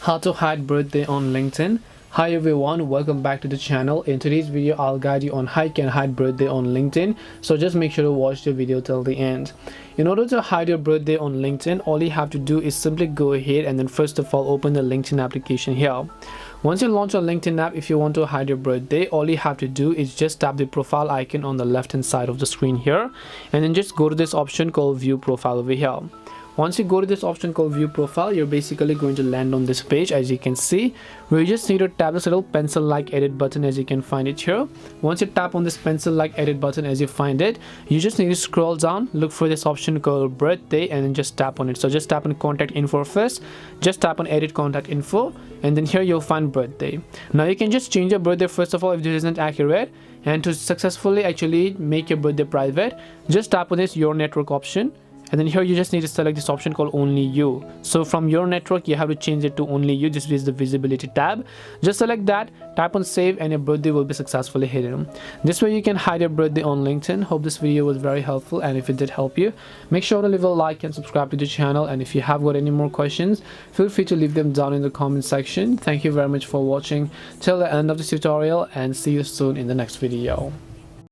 How to hide birthday on LinkedIn. Hi everyone, welcome back to the channel. In today's video I'll guide you on how you can hide birthday on LinkedIn, so just make sure to watch the video till the end. In order to hide your birthday on LinkedIn, all you have to do is simply go ahead and then first of all open the LinkedIn application here. Once you launch a LinkedIn app, if you want to hide your birthday, all you have to do is just tap the profile icon on the left hand side of the screen here, and then just go to this option called view profile over here. Once you go to this option called view profile, you're basically going to land on this page, as you can see, where you just need to tap this little pencil like edit button, as you can find it here. Once you tap on this pencil like edit button, as you find it, you just need to scroll down, look for this option called birthday, and then just tap on it. So just tap on contact info first, just tap on edit contact info, and then here you'll find birthday. Now you can just change your birthday first of all if this isn't accurate, and to successfully actually make your birthday private, just tap on this your network option. And then here you just need to select this option called only you. So from your network you have to change it to only you. This is the visibility tab. Just select that, tap on save, and your birthday will be successfully hidden. This way you can hide your birthday on LinkedIn. Hope this video was very helpful, and if it did help you, make sure to leave a like and subscribe to the channel. And if you have got any more questions, feel free to leave them down in the comment section. Thank you very much for watching till the end of this tutorial, and see you soon in the next video.